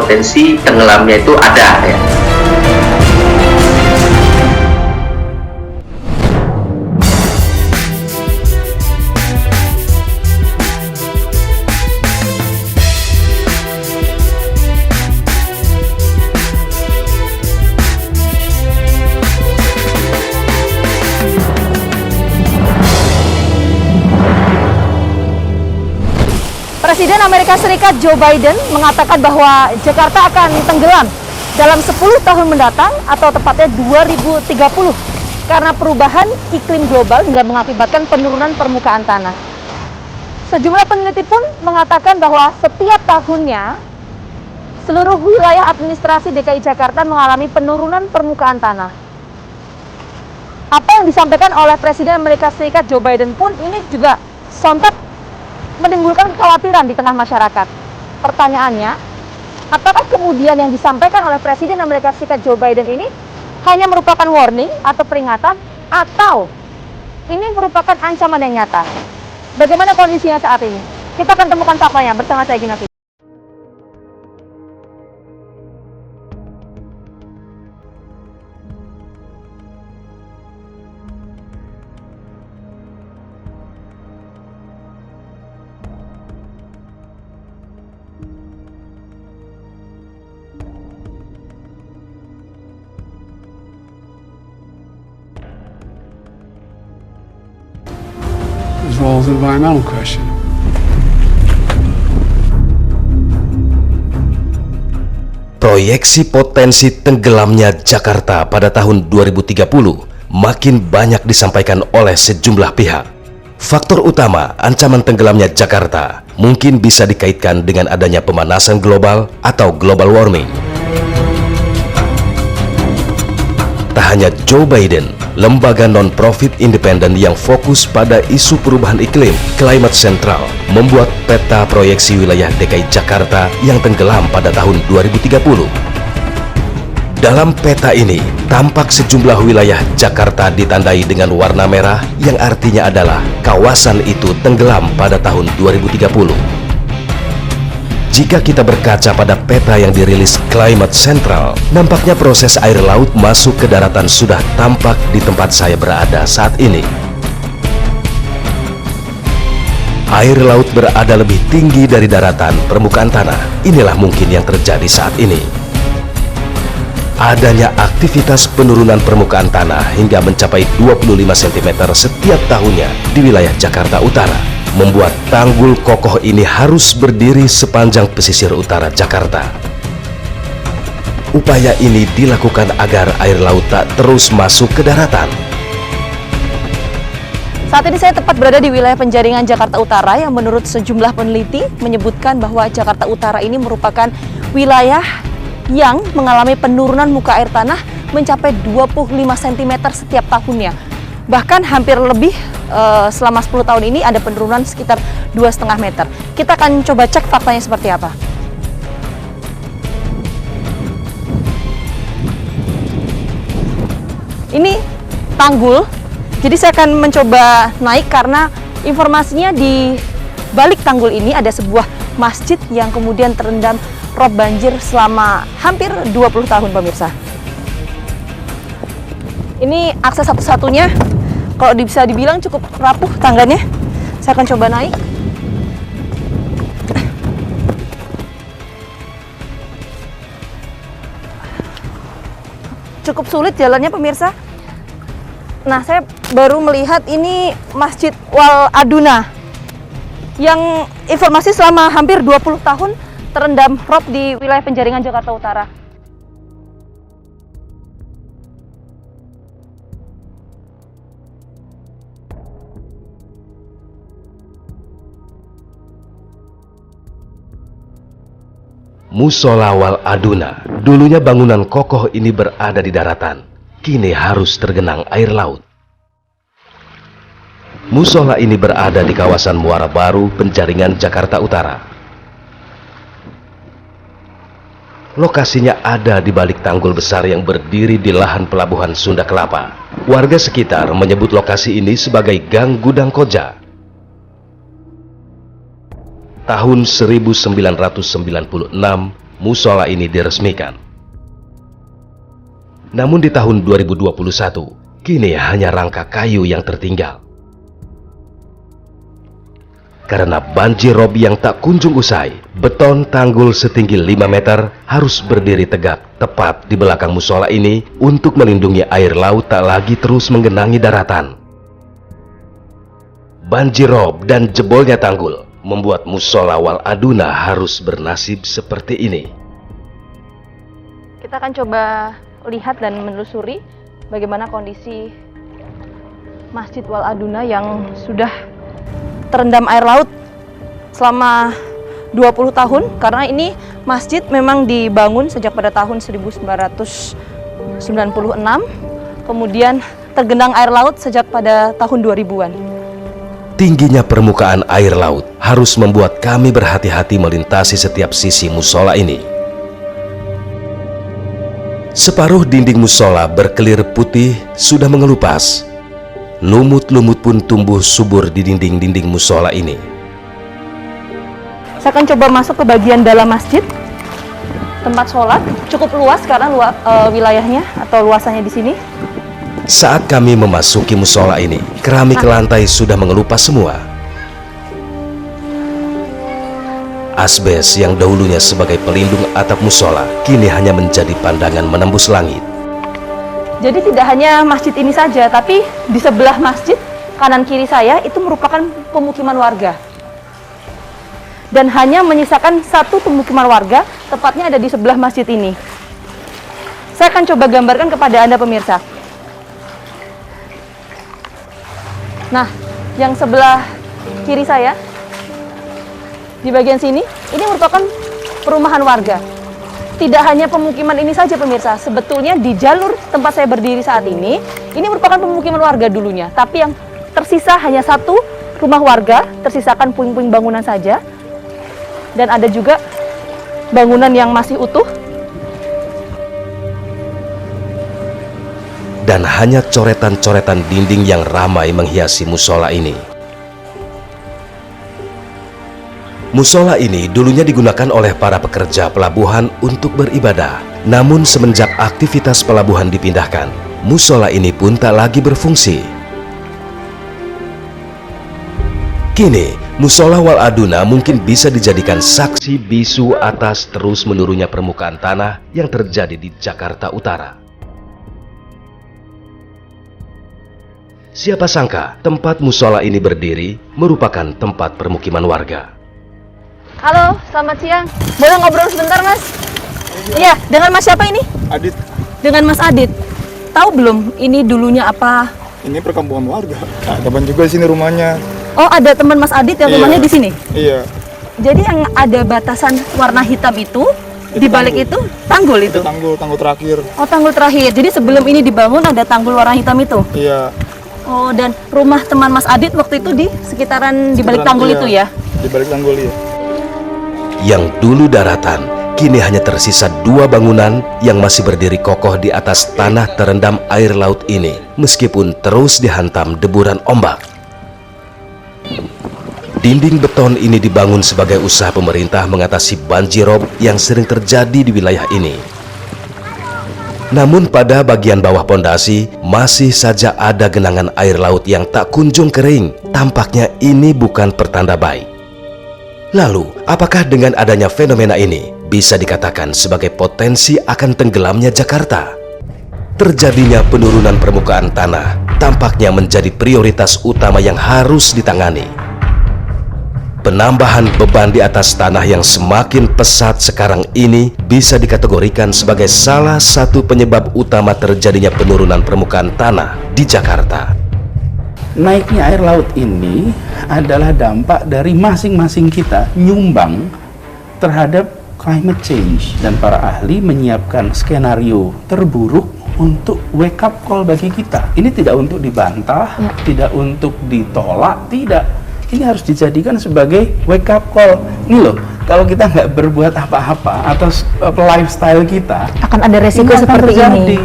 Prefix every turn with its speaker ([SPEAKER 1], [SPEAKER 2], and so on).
[SPEAKER 1] potensi tenggelamnya itu ada ya.
[SPEAKER 2] Presiden Amerika Serikat Joe Biden mengatakan bahwa Jakarta akan tenggelam dalam 10 tahun mendatang atau tepatnya 2030 karena perubahan iklim global hingga mengakibatkan penurunan permukaan tanah. Sejumlah peneliti pun mengatakan bahwa setiap tahunnya seluruh wilayah administrasi DKI Jakarta mengalami penurunan permukaan tanah. Apa yang disampaikan oleh Presiden Amerika Serikat Joe Biden pun ini juga sontak menimbulkan kekhawatiran di tengah masyarakat. Pertanyaannya, apakah kemudian yang disampaikan oleh Presiden Amerika Serikat Joe Biden ini hanya merupakan warning atau peringatan, atau ini merupakan ancaman yang nyata? Bagaimana kondisinya saat ini? Kita akan temukan faktanya bersama saya, Gina Fitri.
[SPEAKER 3] As well as environmental question.
[SPEAKER 4] Proyeksi potensi tenggelamnya Jakarta pada tahun 2030 makin banyak disampaikan oleh sejumlah pihak. Faktor utama ancaman tenggelamnya Jakarta mungkin bisa dikaitkan dengan adanya pemanasan global atau global warming. Tak hanya Joe Biden, lembaga non-profit independen yang fokus pada isu perubahan iklim, Climate Central, membuat peta proyeksi wilayah DKI Jakarta yang tenggelam pada tahun 2030. Dalam peta ini, tampak sejumlah wilayah Jakarta ditandai dengan warna merah yang artinya adalah kawasan itu tenggelam pada tahun 2030. Jika kita berkaca pada peta yang dirilis Climate Central, nampaknya proses air laut masuk ke daratan sudah tampak di tempat saya berada saat ini. Air laut berada lebih tinggi dari daratan permukaan tanah. Inilah mungkin yang terjadi saat ini. Adanya aktivitas penurunan permukaan tanah hingga mencapai 25 cm setiap tahunnya di wilayah Jakarta Utara, membuat tanggul kokoh ini harus berdiri sepanjang pesisir utara Jakarta. Upaya ini dilakukan agar air laut tak terus masuk ke daratan.
[SPEAKER 2] Saat ini saya tepat berada di wilayah penjaringan Jakarta Utara yang menurut sejumlah peneliti menyebutkan bahwa Jakarta Utara ini merupakan wilayah yang mengalami penurunan muka air tanah mencapai 25 cm setiap tahunnya. Bahkan hampir lebih selama 10 tahun ini ada penurunan sekitar 2,5 meter. Kita akan coba cek faktanya seperti apa. Ini tanggul, jadi saya akan mencoba naik karena informasinya di balik tanggul ini ada sebuah masjid yang kemudian terendam rob banjir selama hampir 20 tahun, pemirsa. Ini akses satu-satunya, kalau bisa dibilang cukup rapuh tangganya. Saya akan coba naik. Cukup sulit jalannya, pemirsa. Nah, saya baru melihat ini Masjid Wal Aduna yang informasi selama hampir 20 tahun terendam rob di wilayah penjaringan Jakarta Utara.
[SPEAKER 4] Musola Wal Aduna, dulunya bangunan kokoh ini berada di daratan, kini harus tergenang air laut. Musola ini berada di kawasan Muara Baru, Penjaringan, Jakarta Utara. Lokasinya ada di balik tanggul besar yang berdiri di lahan pelabuhan Sunda Kelapa. Warga sekitar menyebut lokasi ini sebagai Gang Gudang Koja. Tahun 1996, musola ini diresmikan. Namun di tahun 2021, kini hanya rangka kayu yang tertinggal. Karena banjir rob yang tak kunjung usai, beton tanggul setinggi 5 meter harus berdiri tegak tepat di belakang musola ini untuk melindungi air laut tak lagi terus menggenangi daratan. Banjir rob dan jebolnya tanggul membuat musola Wal Aduna harus bernasib seperti ini.
[SPEAKER 2] Kita akan coba lihat dan menelusuri bagaimana kondisi Masjid Wal Aduna yang sudah terendam air laut selama 20 tahun, karena ini masjid memang dibangun sejak pada tahun 1996, kemudian tergenang air laut sejak pada tahun 2000-an.
[SPEAKER 4] Tingginya permukaan air laut harus membuat kami berhati-hati melintasi setiap sisi musola ini. Separuh dinding musola berkelir putih sudah mengelupas. Lumut-lumut pun tumbuh subur di dinding-dinding musola ini.
[SPEAKER 2] Saya akan coba masuk ke bagian dalam masjid. Tempat sholat cukup luas karena wilayahnya atau luasannya di sini.
[SPEAKER 4] Saat kami memasuki musola ini, keramik lantai sudah mengelupas semua. Asbes yang dahulunya sebagai pelindung atap musola, kini hanya menjadi pandangan menembus langit.
[SPEAKER 2] Jadi tidak hanya masjid ini saja, tapi di sebelah masjid, kanan kiri saya, itu merupakan pemukiman warga. Dan hanya menyisakan satu pemukiman warga, tepatnya ada di sebelah masjid ini. Saya akan coba gambarkan kepada Anda pemirsa. Nah, yang sebelah kiri saya, di bagian sini, ini merupakan perumahan warga. Tidak hanya pemukiman ini saja pemirsa, sebetulnya di jalur tempat saya berdiri saat ini merupakan pemukiman warga dulunya. Tapi yang tersisa hanya satu rumah warga, tersisakan puing-puing bangunan saja. Dan ada juga bangunan yang masih utuh.
[SPEAKER 4] Dan hanya coretan-coretan dinding yang ramai menghiasi musola ini. Musola ini dulunya digunakan oleh para pekerja pelabuhan untuk beribadah. Namun semenjak aktivitas pelabuhan dipindahkan, musola ini pun tak lagi berfungsi. Kini, musola Wal Aduna mungkin bisa dijadikan saksi bisu atas terus menurunnya permukaan tanah yang terjadi di Jakarta Utara. Siapa sangka tempat musola ini berdiri merupakan tempat permukiman warga.
[SPEAKER 2] Halo, selamat siang. Boleh ngobrol sebentar, Mas? Iya, dengan Mas siapa ini?
[SPEAKER 3] Adit,
[SPEAKER 2] Dengan Mas Adit. Tahu belum ini dulunya apa?
[SPEAKER 3] ini perkampungan warga. Nah, depan juga di sini rumahnya.
[SPEAKER 2] Oh, ada teman Mas Adit yang rumahnya di sini?
[SPEAKER 3] Iya.
[SPEAKER 2] Jadi yang ada batasan warna hitam itu di balik itu tanggul itu?
[SPEAKER 3] Tanggul terakhir.
[SPEAKER 2] Oh, tanggul terakhir. Jadi sebelum ini dibangun ada tanggul warna hitam itu?
[SPEAKER 3] Iya.
[SPEAKER 2] Oh, dan rumah teman Mas Adit waktu itu di sekitaran di balik tanggul
[SPEAKER 3] iya.
[SPEAKER 2] itu ya?
[SPEAKER 3] Di balik tanggul ya.
[SPEAKER 4] Yang dulu daratan, kini hanya tersisa 2 bangunan yang masih berdiri kokoh di atas tanah terendam air laut ini, meskipun terus dihantam deburan ombak. Dinding beton ini dibangun sebagai usaha pemerintah mengatasi banjir rob yang sering terjadi di wilayah ini. Namun pada bagian bawah pondasi masih saja ada genangan air laut yang tak kunjung kering. Tampaknya ini bukan pertanda baik. Lalu, apakah dengan adanya fenomena ini bisa dikatakan sebagai potensi akan tenggelamnya Jakarta? Terjadinya penurunan permukaan tanah tampaknya menjadi prioritas utama yang harus ditangani. Penambahan beban di atas tanah yang semakin pesat sekarang ini bisa dikategorikan sebagai salah satu penyebab utama terjadinya penurunan permukaan tanah di Jakarta.
[SPEAKER 5] Naiknya air laut ini adalah dampak dari masing-masing kita nyumbang terhadap climate change, dan para ahli menyiapkan skenario terburuk untuk wake up call bagi kita. Ini tidak untuk dibantah, tidak untuk ditolak, tidak. Ini harus dijadikan sebagai wake up call. Ini loh, kalau kita nggak berbuat apa-apa atas lifestyle kita,
[SPEAKER 2] Akan ada resiko
[SPEAKER 5] ini akan
[SPEAKER 2] seperti
[SPEAKER 5] terjadi.
[SPEAKER 2] ini.